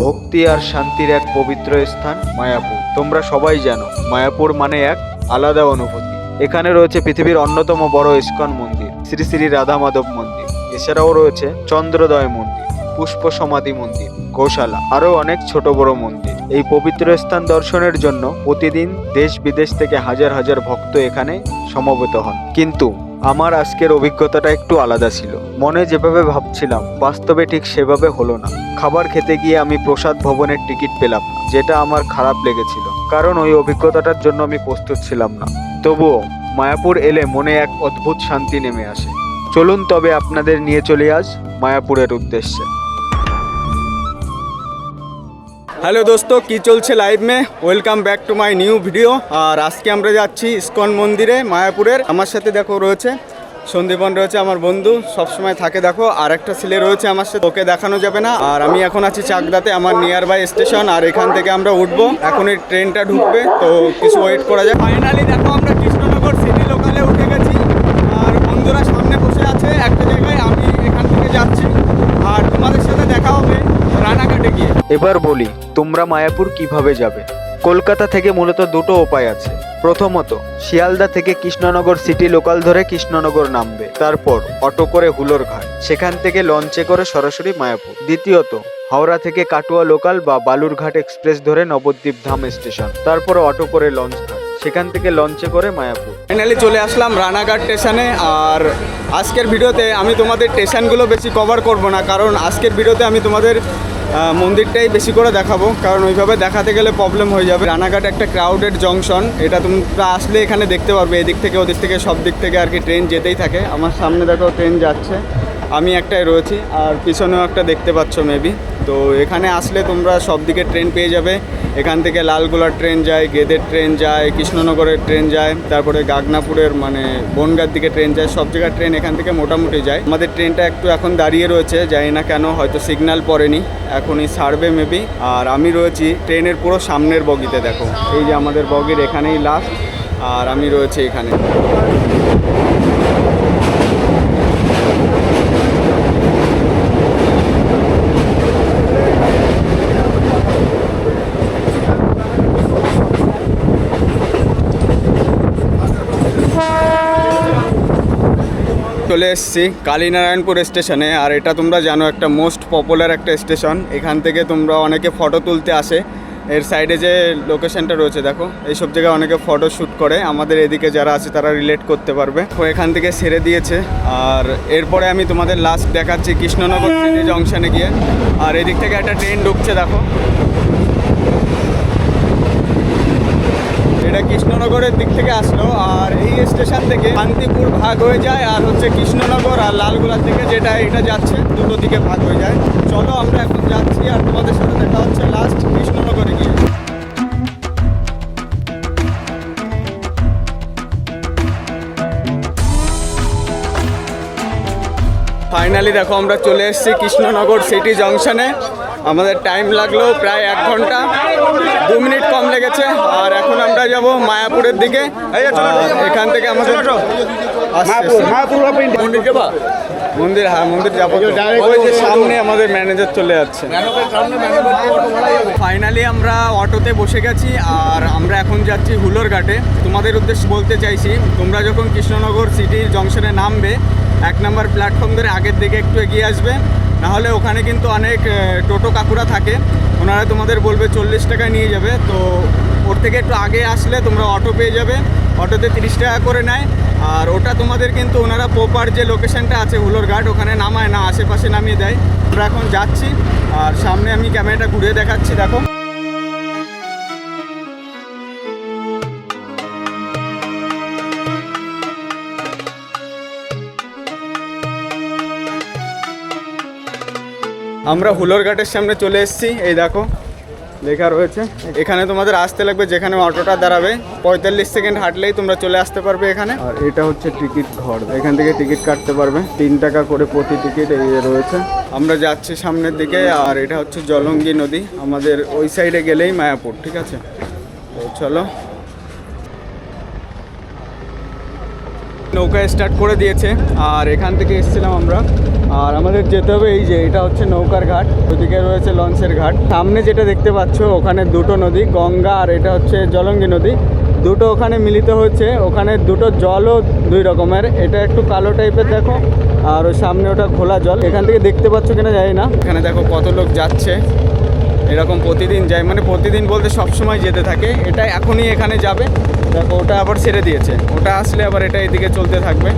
ভক্তি আর শান্তির এক পবিত্র স্থান মায়াপুর। তোমরা সবাই জানো মায়াপুর মানে এক আলাদা অনুভূতি। এখানে রয়েছে পৃথিবীর অন্যতম বড় ইস্কন মন্দির, শ্রী শ্রী রাধা মাধব মন্দির। এছাড়াও রয়েছে চন্দ্রোদয় মন্দির, পুষ্প সমাধি মন্দির, গোশালা, আরো অনেক ছোট বড় মন্দির। এই পবিত্র স্থান দর্শনের জন্য প্রতিদিন দেশ বিদেশ থেকে হাজার হাজার ভক্ত এখানে সমবেত হন। কিন্তু আমার আজকের অভিজ্ঞতাটা একটু আলাদা ছিল। মনে যেভাবে ভাবছিলাম বাস্তবে ঠিক সেভাবে হলো না। খাবার খেতে গিয়ে আমি প্রসাদ ভবনের টিকিট পেলাম না, যেটা আমার খারাপ লেগেছিল, কারণ ওই অভিজ্ঞতাটার জন্য আমি প্রস্তুত ছিলাম না। তবুও মায়াপুর এলে মনে এক অদ্ভুত শান্তি নেমে আসে। চলুন তবে আপনাদের নিয়ে চলে আজ মায়াপুরের উদ্দেশ্যে। हेलो दोस्तों, की चलছে लाइव में welcome back to my new video. আর আজকে আমরা যাচ্ছি ইস্কন মন্দিরে মায়াপুরের। আমার সাথে দেখো রয়েছে সন্দীপন, রয়েছে আমার বন্ধু, সবসময় থাকে দেখো। আর একটা ছেলে রয়েছে আমার সাথে, ওকে দেখানো যাবে না। আর আমি এখন আছি চাকদাতে, আমার নিয়ার বাই স্টেশন। আর এখান থেকে আমরা উঠবো, এখন এই ট্রেনটা ঢুকবে, তো কিছু ওয়েট করা যায়। ফাইনালি দেখো আমরা কৃষ্ণনগর সিটি লোকালে উঠে গেছি। আর বন্ধুরা সামনে বসে আছে একটা জায়গায়, আমি এখান থেকে যাচ্ছি। আর তোমাদের সাথে দেখা হবে রানাঘাটে গিয়ে। এবার বলি তোমরা মায়াপুর কিভাবে যাবে। কলকাতা থেকে মূলত দুটো উপায় আছে। প্রথমত শিয়ালদা থেকে কৃষ্ণনগর সিটি লোকাল ধরে কৃষ্ণনগর নামবে, তারপর অটো করে হুলোর ঘাট, সেখান থেকে লঞ্চে করে সরাসরি মায়াপুর। দ্বিতীয়ত হাওড়া থেকে কাটুয়া লোকাল বা বালুরঘাট এক্সপ্রেস ধরে নবদ্বীপ ধাম স্টেশন, তারপর অটো করে লঞ্চ ঘাট, সেখান থেকে লঞ্চে করে মায়াপুর। ফাইনালি চলে আসলাম রানাঘাট স্টেশনে। আর আজকের ভিডিওতে আমি তোমাদের স্টেশনগুলো বেশি কভার করব না, কারণ আজকের ভিডিওতে আমি তোমাদের মন্দিরটাই বেশি করে দেখাবো, কারণ ওইভাবে দেখাতে গেলে প্রবলেম হয়ে যাবে। রানাঘাট একটা ক্রাউডেড জংশন, এটা তোমরা আসলে এখানে দেখতে পারবে। এদিক থেকে ওদিক থেকে সব দিক থেকে আর কি ট্রেন যেতেই থাকে। আমার সামনে দেখো ট্রেন যাচ্ছে, আমি একটাই রয়েছি, আর পিছনেও একটা দেখতে পাচ্ছ মেবি। তো এখানে আসলে তোমরা সব দিকে ট্রেন পেয়ে যাবে। এখান থেকে লালগোলার ট্রেন যায়, গেদের ট্রেন যায়, কৃষ্ণনগরের ট্রেন যায়, তারপরে গাগনাপুরের মানে বনগাঁর দিকে ট্রেন যায়। সব জায়গায় ট্রেন এখান থেকে মোটামুটি যায়। আমাদের ট্রেনটা একটু এখন দাঁড়িয়ে রয়েছে, জানি না কেন, হয়তো সিগন্যাল পড়েনি, এখনই ছাড়বে মেবি। আর আমি রয়েছি ট্রেনের পুরো সামনের বগিতে। দেখো এই যে আমাদের বগির এখানেই লাস্ট, আর আমি রয়েছি এখানে। চলে এসেছি কালীনারায়ণপুর স্টেশনে। আর এটা তোমরা জানো একটা মোস্ট পপুলার একটা স্টেশন। এখান থেকে তোমরা অনেকে ফটো তুলতে আসে। এর সাইডে যে লোকেশনটা রয়েছে দেখো, এইসব জায়গায় অনেকে ফটো শ্যুট করে। আমাদের এদিকে যারা আছে তারা রিলেট করতে পারবে। তো এখান থেকে ছেড়ে দিয়েছে। আর এরপরে আমি তোমাদের লাস্ট দেখাচ্ছি কৃষ্ণনগর সিটি জংশনে গিয়ে। আর এদিক থেকে একটা ট্রেন ঢুকছে দেখো, এটা কৃষ্ণনগরের দিক থেকে আসলো। আর এই স্টেশন থেকে শান্তিপুর ভাগ হয়ে যায়, আর হচ্ছে কৃষ্ণনগর আর লালগোলার দিকে যেটা এটা যাচ্ছে, দুটো দিকে ভাগ হয়ে যায়। চলো আমরা এখন যাচ্ছি, আর তোমাদের সাথে দেখা হচ্ছে লাস্ট কৃষ্ণনগরে গিয়ে। ফাইনালি দেখো আমরা চলে এসেছি কৃষ্ণনগর সিটি জংশনে। আমাদের টাইম লাগলো প্রায় 1 ঘন্টা 2 মিনিট কম লেগেছে। আর এখন আমরা যাব মায়াপুরের দিকে। এখান থেকে আমাদের মন্দির, হ্যাঁ মন্দির যাবো। ওই যে সামনে আমাদের ম্যানেজার চলে যাচ্ছে। ফাইনালি আমরা অটোতে বসে গেছি, আর আমরা এখন যাচ্ছি হুলোর ঘাটে। তোমাদের উদ্দেশ্যে বলতে চাইছি, তোমরা যখন কৃষ্ণনগর সিটির জংশনে নামবে 1 নম্বর প্ল্যাটফর্ম ধরে আগের দিকে একটু এগিয়ে আসবে। নাহলে ওখানে কিন্তু অনেক টোটো কাকুরা থাকে, ওনারা তোমাদের বলবে 40 টাকা নিয়ে যাবে। তো ওর থেকে একটু আগে আসলে তোমরা অটো পেয়ে যাবে, অটোতে 30 টাকা করে নেয়। আর ওটা তোমাদের কিন্তু ওনারা প্রপার যে লোকেশনটা আছে হুলোর ঘাট, ওখানে নামায় না, আশেপাশে নামিয়ে দেয়। আমরা এখন যাচ্ছি, আর সামনে আমি ক্যামেরাটা ঘুরিয়ে দেখাচ্ছি দেখো। আমরা হুলোর ঘাটের সামনে চলে এসেছি। এই দেখো লেখা রয়েছে, এখানে তোমাদের আসতে লাগবে যেখানে অটোটা দাঁড়াবে, 45 সেকেন্ড হাঁটলেই তোমরা চলে আসতে পারবে এখানে। আর এটা হচ্ছে টিকিট ঘর, এখান থেকে টিকিট কাটতে পারবে, 3 টাকা করে প্রতি টিকিট এই রয়েছে। আমরা যাচ্ছি সামনের দিকে। আর এটা হচ্ছে জলঙ্গি নদী, আমাদের ওই সাইডে গেলেই মায়াপুর, ঠিক আছে? তো চলো। নৌকা স্টার্ট করে দিয়েছে আর এখান থেকে এসেছিলাম আমরা। আর আমাদের যেতে হবে এই যে এটা হচ্ছে নৌকার ঘাট, ওদিকে রয়েছে লঞ্চের ঘাট। সামনে যেটা দেখতে পাচ্ছ ওখানে দুটো নদী, গঙ্গা আর এটা হচ্ছে জলঙ্গি নদী, দুটো ওখানে মিলিত হচ্ছে। ওখানে দুটো জলও দুই রকমের, এটা একটু কালো টাইপের দেখো, আর ওই সামনে ওটা ঘোলা জল। এখান থেকে দেখতে পাচ্ছ কিনা জানি না। এখানে দেখো কত লোক যাচ্ছে, এরকম প্রতিদিন যায়, মানে প্রতিদিন বলতে সব সময় যেতে থাকে। এটা এখনই এখানে যাবে, দেখো ওটা আবার ছেড়ে দিয়েছে, ওটা আসলে আবার এটা এদিকে চলতে থাকবে।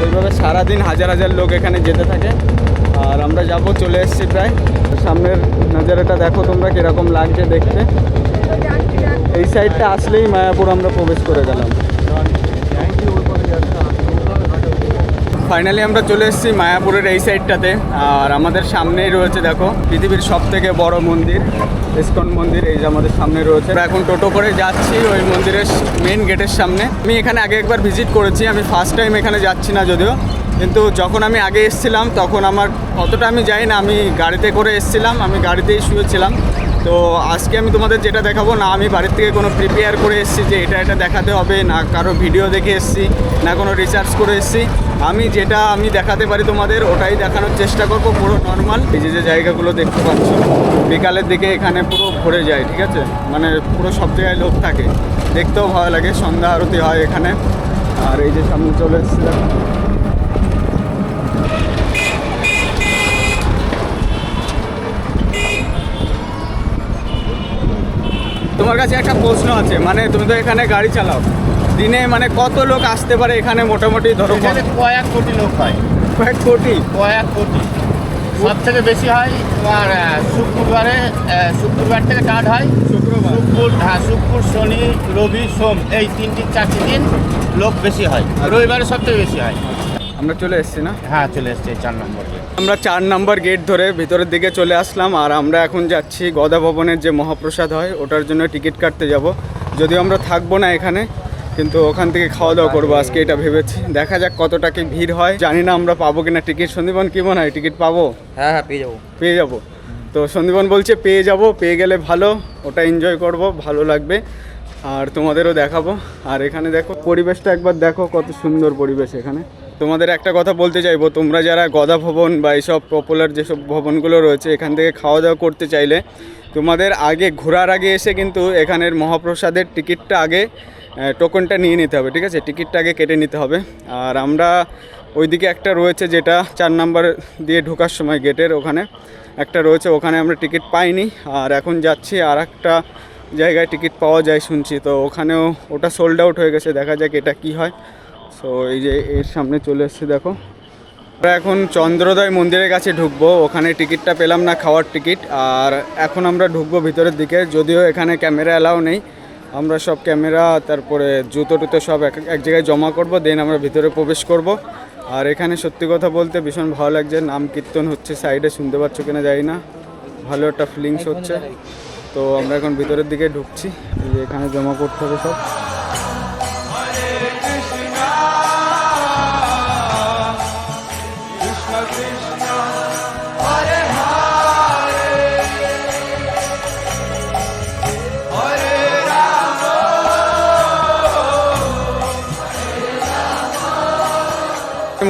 ওইভাবে সারাদিন হাজার হাজার লোক এখানে যেতে থাকে। আর আমরা যাব, চলে এসেছি প্রায়। সামনের নজারাটা দেখো তোমরা কীরকম লাগছে দেখতে। এই সাইডটা আসলেই মায়াপুর আমরা প্রবেশ করে গেলাম। ফাইনালি আমরা চলে এসেছি মায়াপুরের এই সাইডটাতে। আর আমাদের সামনেই রয়েছে দেখো পৃথিবীর সব থেকে বড় মন্দির, ইসকন মন্দির। এই যে আমাদের সামনে রয়েছে। আমরা এখন টোটো করে যাচ্ছি ওই মন্দিরের মেন গেটের সামনে। আমি এখানে আগে একবার ভিজিট করেছি, আমি ফার্স্ট টাইম এখানে যাচ্ছি না যদিও, কিন্তু যখন আমি আগে এসেছিলাম তখন আমার অতটা আমি যাই না, আমি গাড়িতে করে এসেছিলাম, আমি গাড়িতেই শুয়েছিলাম। তো আজকে আমি তোমাদের যেটা দেখাবো না, আমি বাড়ির থেকে কোনো প্রিপেয়ার করে এসেছি যে এটা দেখাতে হবে, না কারো ভিডিও দেখে এসেছি, না কোনো রিসার্চ করে এসেছি। আমি যেটা আমি দেখাতে পারি তোমাদের ওটাই দেখানোর চেষ্টা করবো, পুরো নর্মাল। এই যে জায়গাগুলো দেখতে পাচ্ছ বিকালের দিকে এখানে পুরো ভরে যায়, ঠিক আছে, মানে পুরো সব জায়গায় লোক থাকে, দেখতেও ভালো লাগে। সন্ধ্যা আরতি হয় এখানে। আর এই যে সামনে চলে এসেছি, তোমার কাছে একটা প্রশ্ন আছে, মানে তুমি তো এখানে গাড়ি চালাও, দিনে মানে কত লোক আসতে পারে এখানে মোটামুটি? ধরো কয়েক কোটি লোক হয়। কয়েক কোটি? কয়েক কোটি। সব থেকে বেশি হয় তোমার শুক্রবার থেকে স্টার্ট হয়। শুক্র শনি রবি সোম এই 3-4 দিন লোক বেশি হয়, রবিবারে সব থেকে বেশি হয়। আমরা চলে এসেছি না? হ্যাঁ চলে এসছে 4 নম্বর গেট। আমরা 4 নম্বর গেট ধরে ভিতরের দিকে চলে আসলাম। আর আমরা এখন যাচ্ছি গদা ভবনের যে মহাপ্রসাদ হয় ওটার জন্য টিকিট কাটতে যাব। যদিও আমরা থাকবো না এখানে, কিন্তু ওখান থেকে খাওয়া দাওয়া করবো আজকে, এটা ভেবেছি। দেখা যাক কতটা কি ভিড় হয়, জানি না আমরা পাবো কিনা টিকিট। সন্দীপন কি মনে হয়, টিকিট পাবো? হ্যাঁ পেয়ে যাবো। তো সন্দীপন বলছে পেয়ে যাব, পেয়ে গেলে ভালো, ওটা এনজয় করব, ভালো লাগবে আর তোমাদেরও দেখাবো। আর এখানে দেখো পরিবেশটা একবার দেখো, কত সুন্দর পরিবেশ এখানে। তোমাদের একটা কথা বলতে চাইবো, তোমরা যারা গদা ভবন বা এইসব পপুলার যেসব ভবনগুলো রয়েছে এখান থেকে খাওয়া দাওয়া করতে চাইলে তোমাদের আগে ঘোরার আগে এসে কিন্তু এখানের মহাপ্রসাদের টিকিটটা আগে টোকনটা নিয়ে নিতে হবে, ঠিক আছে, টিকিটটা আগে কেটে নিতে হবে। আর আমরা ওইদিকে একটা রয়েছে যেটা 4 নাম্বার দিয়ে ঢোকার সময় গেটের ওখানে একটা রয়েছে, ওখানে আমরা টিকিট পাইনি। আর এখন যাচ্ছি আর একটা জায়গায় টিকিট পাওয়া যায় শুনছি, তো ওখানেও ওটা সোল্ড আউট হয়ে গেছে, দেখা যাক এটা কি হয়। সো এই যে এর সামনে চলে এসেছি দেখো। আমরা এখন চন্দ্রোদয় মন্দিরের কাছে ঢুকবো, ওখানে টিকিটটা পেলাম না, খাওয়ার টিকিট। আর এখন আমরা ঢুকবো ভিতরের দিকে, যদিও এখানে ক্যামেরা অ্যালাউ নেই। আমরা সব ক্যামেরা তারপরে জুতো টুতো সব এক জায়গায় জমা করব, দেন আমরা ভিতরে প্রবেশ করব। আর এখানে সত্যি কথা বলতে ভীষণ ভালো লাগছে, নাম কীর্তন হচ্ছে সাইডে, শুনতে পাচ্ছ কিনা জানি না, ভালো একটা ফিলিংস হচ্ছে। তো আমরা এখন ভিতরের দিকে ঢুকছি, এই যে এখানে জমা করতে হবে সব।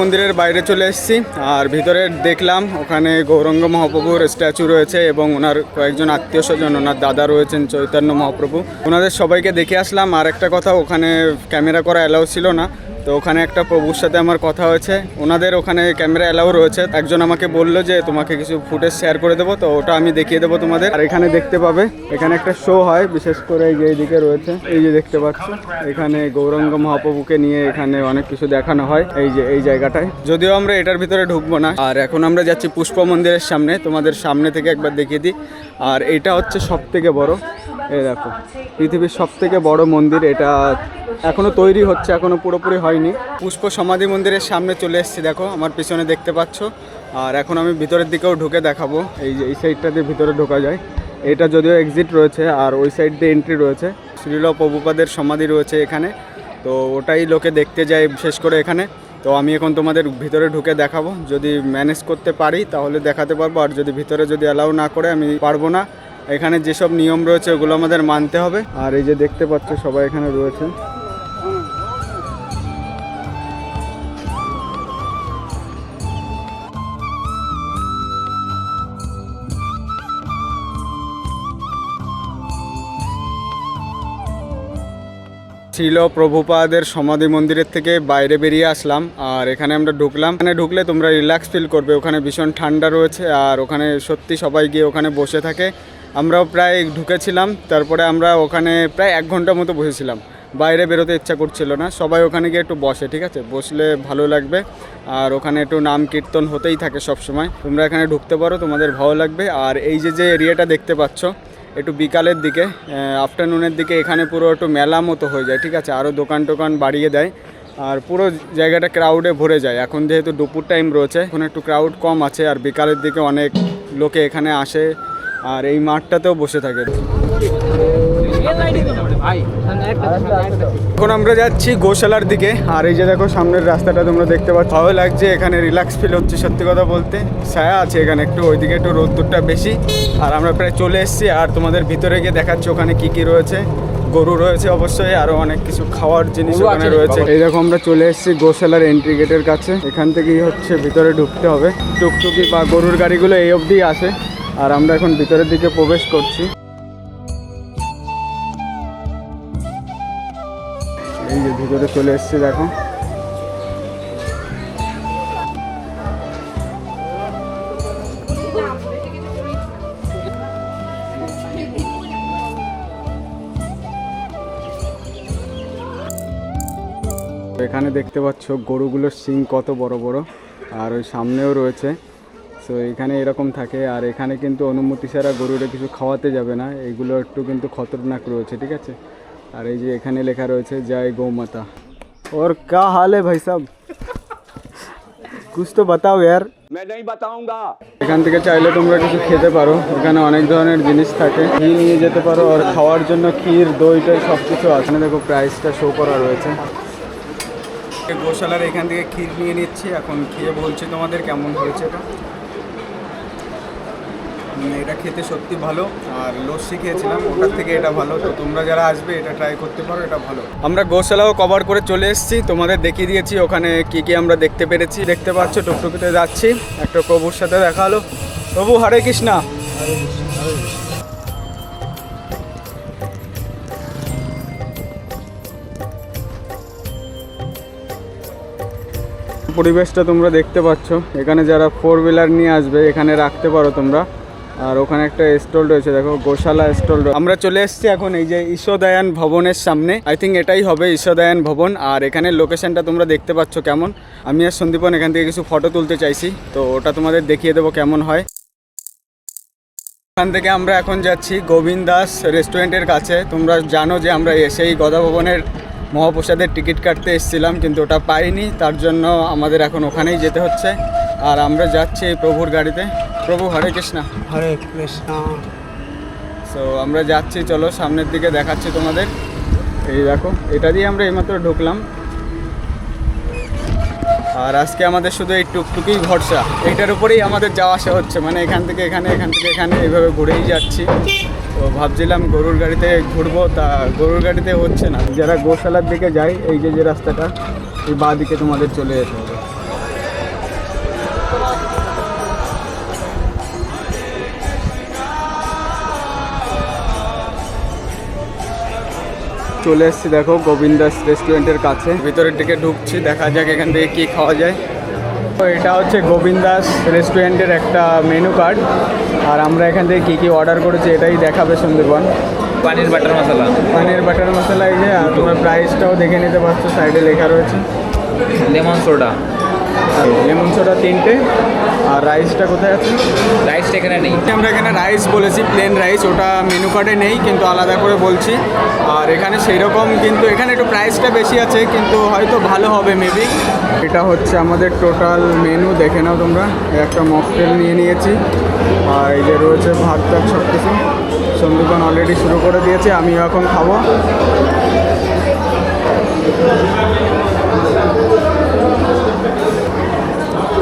মন্দিরের বাইরে চলে এসেছি আর ভিতরে দেখলাম ওখানে গৌরাঙ্গ মহাপ্রভুর স্ট্যাচু রয়েছে এবং ওনার কয়েকজন আত্মীয় স্বজন, ওনার দাদা রয়েছেন চৈতন্য মহাপ্রভু, ওনাদের সবাইকে দেখে আসলাম। আর একটা কথা, ওখানে ক্যামেরা করা অ্যালাউ ছিল না, তো ওখানে একটা প্রভুর সাথে আমার কথা হয়েছে, ওনাদের ওখানে ক্যামেরা অ্যালাউ রয়েছে। একজন আমাকে বললো যে তোমাকে কিছু ফুটেজ শেয়ার করে দেবো, তো ওটা আমি দেখিয়ে দেবো তোমাদের। আর এখানে দেখতে পাবে এখানে একটা শো হয়, বিশেষ করে এই যে এইদিকে রয়েছে, এই যে দেখতে পাচ্ছ এখানে গৌরাঙ্গ মহাপ্রভুকে নিয়ে এখানে অনেক কিছু দেখানো হয় এই যে এই জায়গাটায়। যদিও আমরা এটার ভিতরে ঢুকবো না। আর এখন আমরা যাচ্ছি পুষ্প মন্দিরের সামনে, তোমাদের সামনে থেকে একবার দেখিয়ে দিই। আর এটা হচ্ছে সব থেকে বড়, এই দেখো পৃথিবীর সব থেকে বড় মন্দির, এটা এখনো তৈরি হচ্ছে, এখনো পুরোপুরি হয়নি। পুষ্প সমাধি মন্দিরের সামনে চলে এসেছি, দেখো আমার পিছনে দেখতে পাচ্ছ। আর এখন আমি ভিতরের দিকেও ঢুকে দেখাবো, এই যে এই সাইডটা দিয়ে ভিতরে ঢোকা যায়, এটা যদিও এক্সিট রয়েছে আর ওই সাইড দিয়ে এন্ট্রি রয়েছে। শ্রীল প্রভুপাদের সমাধি রয়েছে এখানে, তো ওটাই লোকে দেখতে যায় বিশেষ করে এখানে। তো আমি এখন তোমাদের ভিতরে ঢুকে দেখাবো, যদি ম্যানেজ করতে পারি তাহলে দেখাতে পারবো, আর যদি ভিতরে যদি অ্যালাউ না করে আমি পারবো না। এখানে যেসব নিয়ম রয়েছে ওগুলো আমাদের মানতে হবে। আর এই যে দেখতে পাচ্ছ সবাই এখানে রয়েছে। ছিল প্রভুপাদের সমাধি মন্দিরের থেকে বাইরে বেরিয়ে আসলাম, আর এখানে আমরা ঢুকলাম। এখানে ঢুকলে তোমরা রিল্যাক্স ফিল করবে, ওখানে ভীষণ ঠান্ডা রয়েছে আর ওখানে সত্যি সবাই গিয়ে ওখানে বসে থাকে। আমরাও প্রায় ঢুকেছিলাম, তারপরে আমরা ওখানে প্রায় 1 ঘন্টা মতো বসেছিলাম, বাইরে বেরোতে ইচ্ছা করছিল না। সবাই ওখানে গিয়ে একটু বসে, ঠিক আছে, বসলে ভালো লাগবে। আর ওখানে একটু নাম কীর্তন হতেই থাকে সব সময়। তোমরা এখানে ঢুকতে পারো, তোমাদের ভালো লাগবে। আর এই যে এরিয়াটা দেখতে পাচ্ছ, একটু বিকালের দিকে আফটারনুনের দিকে এখানে পুরো একটু মেলা মতো হয়ে যায়, ঠিক আছে, আরও দোকান টোকান বাড়িয়ে দেয় আর পুরো জায়গাটা ক্রাউডে ভরে যায়। এখন যেহেতু দুপুর টাইম রয়েছে, এখন একটু ক্রাউড কম আছে, আর বিকালের দিকে অনেক লোকে এখানে আসে আর এই মাঠটাতেও বসে থাকে। এখন আমরা যাচ্ছি গোশালার দিকে, আর এই যে দেখো সামনের রাস্তাটা তোমরা দেখতে পাচ্ছ, ভালো লাগছে, এখানে রিল্যাক্স ফিল হচ্ছে। সত্যি কথা বলতে ছায়া আছে এখানে, একটু ওইদিকে একটু রোদ্দুরটা বেশি। আর আমরা প্রায় চলে এসেছি, আর তোমাদের ভিতরে গিয়ে দেখাচ্ছি ওখানে কি কি রয়েছে। গরু রয়েছে অবশ্যই, আরও অনেক কিছু খাওয়ার জিনিস ওখানে রয়েছে। এই দেখো আমরা চলে এসেছি গোশালার এন্ট্রি গেটের কাছে। এখান থেকেই হচ্ছে ভিতরে ঢুকতে হবে। টুকটুকি বা গরুর গাড়িগুলো এই অবধি আসে, আর আমরা এখন ভিতরের দিকে প্রবেশ করছি। এই যে ভিতরে চলে এসেছি দেখো। এখানে দেখতে পাচ্ছ গরুগুলোর শিং কত বড় বড়, আর ওই সামনেও রয়েছে। সো এখানে এরকম থাকে, আর এখানে কিন্তু অনুমতি ছাড়া গরুরে কিছু খাওয়াতে যাবে না, এগুলো একটু কিন্তু খতরনাক রয়েছে, ঠিক আছে। আর এই যে এখানে লেখা রয়েছে জয় গৌ মাতা। और क्या हाल है भाई साहब, कुछ तो बताओ यार। मैं नहीं बताऊंगा। এখান থেকে চাইলে তোমরা কিছু খেতে পারো, এখানে অনেক ধরনের জিনিস থাকে, ঘি নিয়ে যেতে পারো, আর খাওয়ার জন্য ক্ষীর দইটাই সব কিছু আছে। দেখো প্রাইসটা শো করা রয়েছে। গোশালার এখান থেকে ক্ষীর নিয়ে নিচ্ছি, এখন খেয়ে বলছি তোমাদের কেমন হয়েছে এটা। এটা খেতে সত্যি ভালো, আর লস্যি খেয়েছিলাম ওটার থেকে এটা ভালো। তো তোমরা যারা আসবে এটা ট্রাই করতে পারো, এটা ভালো। আমরা গোশালাও কভার করে চলে এসেছি, তোমাদের দেখিয়ে দিয়েছি ওখানে কি কি আমরা দেখতে পেরেছি। দেখতে পাচ্ছ টুকটুকিতে যাচ্ছি, একটা প্রভুর সাথে দেখা হলো। প্রভু হরে কৃষ্ণা। পরিবেশটা তোমরা দেখতে পাচ্ছ, এখানে যারা 4 হুইলার নিয়ে আসবে এখানে রাখতে পারো তোমরা। আর ওখানে একটা স্টল রয়েছে দেখো, গোশালা স্টল। আমরা চলে এসেছি এখন এই যে ঈশ্বরদয়ান ভবনের সামনে, আই থিঙ্ক এটাই হবে ঈশ্বরদয়ান ভবন। আর এখানে লোকেশনটা তোমরা দেখতে পাচ্ছ কেমন। আমি আর সন্দীপন এখান থেকে কিছু ফটো তুলতে চাইছি, তো ওটা তোমাদের দেখিয়ে দেবো কেমন হয়। এখান থেকে আমরা এখন যাচ্ছি গোবিন্দ দাস রেস্টুরেন্টের কাছে। তোমরা জানো যে আমরা সেই গদা ভবনের মহাপ্রসাদের টিকিট কাটতে এসেছিলাম, কিন্তু ওটা পাইনি, তার জন্য আমাদের এখন ওখানেই যেতে হচ্ছে। আর আমরা যাচ্ছি এই প্রভুর গাড়িতে। প্রভু হরে কৃষ্ণ। হরে কৃষ্ণ। সো আমরা যাচ্ছি, চলো সামনের দিকে দেখাচ্ছি তোমাদের। এই দেখো, এটা দিয়ে আমরা এইমাত্র ঢুকলাম। আর আজকে আমাদের শুধু এই টুকটুকি ভরসা, এইটার উপরেই আমাদের যাওয়া আসা হচ্ছে, মানে এখান থেকে এখানে, এখান থেকে এখানে, এইভাবে ঘুরেই যাচ্ছি। তো ভাবছিলাম গরুর গাড়িতে ঘুরবো, তা গরুর গাড়িতে হচ্ছে না। যারা গোশালার দিকে যায়, এই যে রাস্তাটা, এই বাঁ দিকে তোমাদের চলে যেতে হবে। চলে এসেছি দেখো গোবিন্দ দাস রেস্টুরেন্টের কাছে, ভিতরের দিকে ঢুকছি, দেখা যাক এখান থেকে কী খাওয়া যায়। তো এটা হচ্ছে গোবিন্দ দাস রেস্টুরেন্টের একটা মেনু কার্ড, আর আমরা এখান থেকে কী কী অর্ডার করেছি এটাই দেখাবে সুন্দরবন। পানির বাটার মশলা, পানির বাটার মশলা, এই যে, আর তোমার প্রাইসটাও দেখে নিতে পারছো, সাইডে লেখা রয়েছে। লেমন সোডা, লেমন সোডা 3টে। আর রাইসটা কোথায় আছে? রাইসটা এখানে নেই। আমরা এখানে রাইস বলেছি, প্লেন রাইস, ওটা মেনু কার্ডে নেই, কিন্তু আলাদা করে বলছি। আর এখানে সেই রকম, কিন্তু এখানে একটু প্রাইসটা বেশি আছে, কিন্তু হয়তো ভালো হবে মেবি। এটা হচ্ছে আমাদের টোটাল মেনু, দেখে নাও তোমরা। একটা মকটেল নিয়ে নিয়েছি, আর এই যে রয়েছে ভাত টাত সব কিছু। সন্দীপন অলরেডি শুরু করে দিয়েছে, আমিও এখন খাবো।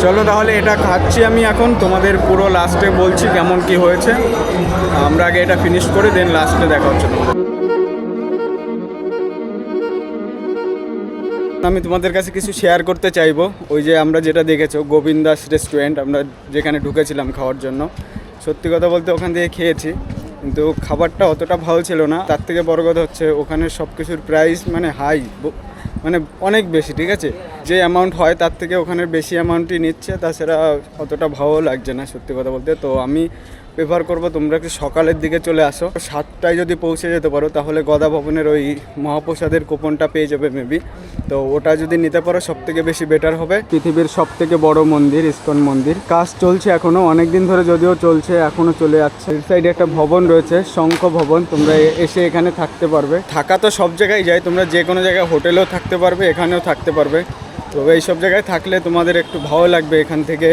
চলো তাহলে এটা খাচ্ছি আমি এখন, তোমাদের পুরো লাস্টে বলছি কেমন কি হয়েছে। আমরা আগে এটা ফিনিশ করে দেন লাস্টে দেখা হচ্ছে তোমাদের। আমি তোমাদের কাছে কিছু শেয়ার করতে চাইবো। ওই যে আমরা যেটা দেখেছো গোবিন্দ দাস রেস্টুরেন্ট, আমরা যেখানে ঢুকেছিলাম খাওয়ার জন্য, সত্যি কথা বলতে ওখান থেকে খেয়েছি, কিন্তু খাবারটা অতটা ভালো ছিল না। তার থেকে বড় কথা হচ্ছে ওখানে সব কিছুর প্রাইস মানে হাই, মানে অনেক বেশি, ঠিক আছে। যে অ্যামাউন্ট হয় তার থেকে ওখানে বেশি অ্যামাউন্টই নিচ্ছে, তাছাড়া অতটা ভালো লাগছে না সত্যি কথা বলতে। তো আমি প্রেফার করবো তোমরা কি সকালের দিকে চলে আসো, 7টায় যদি পৌঁছে যেতে পারো তাহলে গদা ভবনের ওই মহাপ্রসাদের কুপনটা পেয়ে যাবে মেবি। তো ওটা যদি নিতে পারো সব থেকে বেশি বেটার হবে। পৃথিবীর সব থেকে বড় মন্দির ইসকন মন্দির, কাজ চলছে এখনও, অনেক দিন ধরে যদিও চলছে, এখনও চলে যাচ্ছে। এই সাইডে একটা ভবন রয়েছে, শঙ্খ ভবন, তোমরা এসে এখানে থাকতে পারবে। থাকা তো সব জায়গায় যায়, তোমরা যে কোনো জায়গায় হোটেলেও থাকতে পারবে, এখানেও থাকতে পারবে। তো এইসব জায়গায় থাকলে তোমাদের একটু ভালো লাগবে। এখান থেকে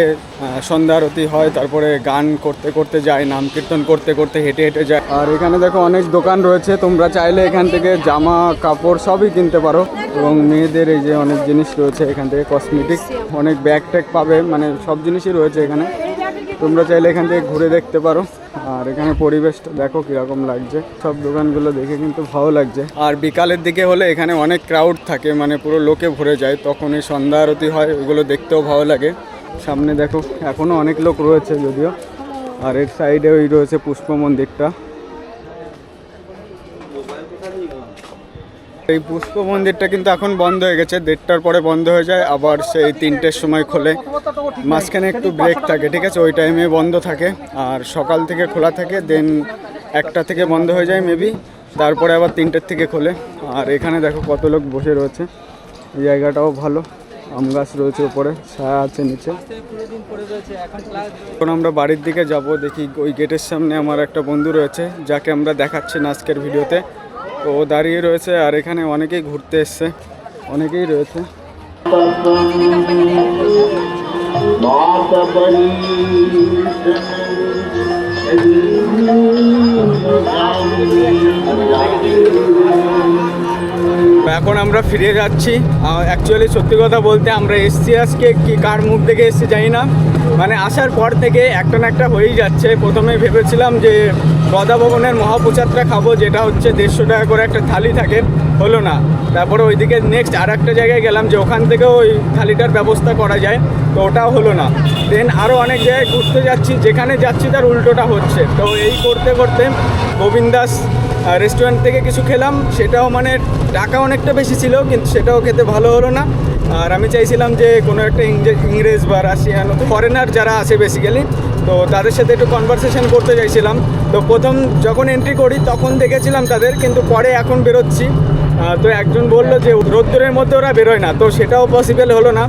সন্ধ্যা আরতি হয়, তারপরে গান করতে করতে যায়, নাম কীর্তন করতে করতে হেঁটে হেঁটে যায়। আর এখানে দেখো অনেক দোকান রয়েছে, তোমরা চাইলে এখান থেকে জামা কাপড় সবই কিনতে পারো। এবং মেয়েদের এই যে অনেক জিনিস রয়েছে এখান থেকে, কসমেটিক, অনেক ব্যাগ ট্যাগ পাবে, মানে সব জিনিসই রয়েছে এখানে। তোমরা চাইলে এখান থেকে ঘুরে দেখতে পারো। আর এখানে পরিবেশটা দেখো কীরকম লাগছে, সব দোকানগুলো দেখে কিন্তু ভালো লাগছে। আর বিকালের দিকে হলে এখানে অনেক ক্রাউড থাকে, মানে পুরো লোকে ভরে যায়, তখন এই সন্ধ্যা আরতি হয়, ওইগুলো দেখতেও ভালো লাগে। সামনে দেখো এখনও অনেক লোক রয়েছে যদিও। আর এর সাইডে ওই রয়েছে পুষ্প মন্দিরটা। এই পুষ্প মন্দিরটা কিন্তু এখন বন্ধ হয়ে গেছে, 1:30টার পরে বন্ধ হয়ে যায়, আবার সেই 3টের সময় খোলে। মাঝখানে একটু ব্রেক থাকে, ঠিক আছে, ওই টাইমে বন্ধ থাকে। আর সকাল থেকে খোলা থাকে, দেন 1টা থেকে বন্ধ হয়ে যায় মেবি, তারপরে আবার 3টের থেকে খোলে। আর এখানে দেখো কত লোক বসে রয়েছে, এই জায়গাটাও ভালো, আম গাছ রয়েছে উপরে, ছায়া আছে নিচে। এখন আমরা বাড়ির দিকে যাব, দেখি ওই গেটের সামনে আমার একটা বন্ধু রয়েছে যাকে আমরা দেখাচ্ছি না আজকের ভিডিওতে। তো ও দাঁড়িয়ে রয়েছে, আর এখানে অনেকেই ঘুরতে এসছে, অনেকেই রয়েছে। এখন আমরা ফিরে যাচ্ছি। অ্যাকচুয়ালি সত্যি কথা বলতে আমরা এসছি আজকে, কি কার মুখ দেখে এসছি জানি না, মানে আসার পর থেকে একটা না একটা হয়েই যাচ্ছে। প্রথমে ভেবেছিলাম যে গদা ভবনের মহাপ্রসাদটা খাবো, যেটা হচ্ছে 150 টাকা করে একটা থালি থাকে, হলো না। তারপরে ওইদিকে নেক্সট আর একটা জায়গায় গেলাম যে ওখান থেকেও ওই থালিটার ব্যবস্থা করা যায়, তো ওটাও হলো না। দেন আরও অনেক জায়গায় ঘুরতে যাচ্ছি, যেখানে যাচ্ছি তার উল্টোটা হচ্ছে। তো এই করতে করতে গোবিন্দাস রেস্টুরেন্ট থেকে কিছু খেলাম, সেটাও মানে টাকা অনেকটা বেশি ছিল, কিন্তু সেটাও খেতে ভালো হলো না। আর আমি চাইছিলাম যে কোনো একটা ইংরেজ বা রাশিয়ান ফরেনার যারা আছে বেসিক্যালি, তো তাদের সাথে একটু কনভারসেশন করতে চাইছিলাম। তো প্রথম যখন এন্ট্রি করি তখন দেখেছিলাম তাদের, কিন্তু পরে এখন বেরোচ্ছি তো একজন বললো যে রোদ্দুরের মধ্যে ওরা বেরোয় না, তো সেটাও পসিবল হলো না।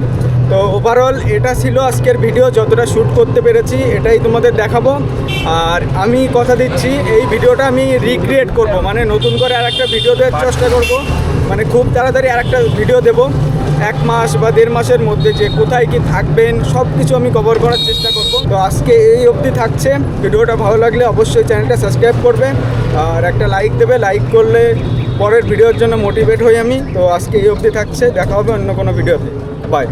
তো ওভারঅল এটা ছিল আজকের ভিডিও, যতটা শ্যুট করতে পেরেছি এটাই তোমাদের দেখাবো। আর আমি কথা দিচ্ছি এই ভিডিওটা আমি রিক্রিয়েট করব, মানে নতুন করে আর একটা ভিডিও দেওয়ার চেষ্টা করব, মানে খুব তাড়াতাড়ি আর একটা ভিডিও দেবো, 1 মাস বা 1.5 মাসের মধ্যে, যে কোথায় কি থাকবেন সব কিছু আমি কভার করার চেষ্টা করব। তো আজকে এই অবধি থাকছে। ভিডিওটা ভালো লাগলে অবশ্যই চ্যানেলটা সাবস্ক্রাইব করবে আর একটা লাইক দেবে, লাইক করলে পরের ভিডিওর জন্য মোটিভেট হই আমি। তো আজকে এই অবধি থাকছে, দেখা হবে অন্য কোনো ভিডিওতে। বাই।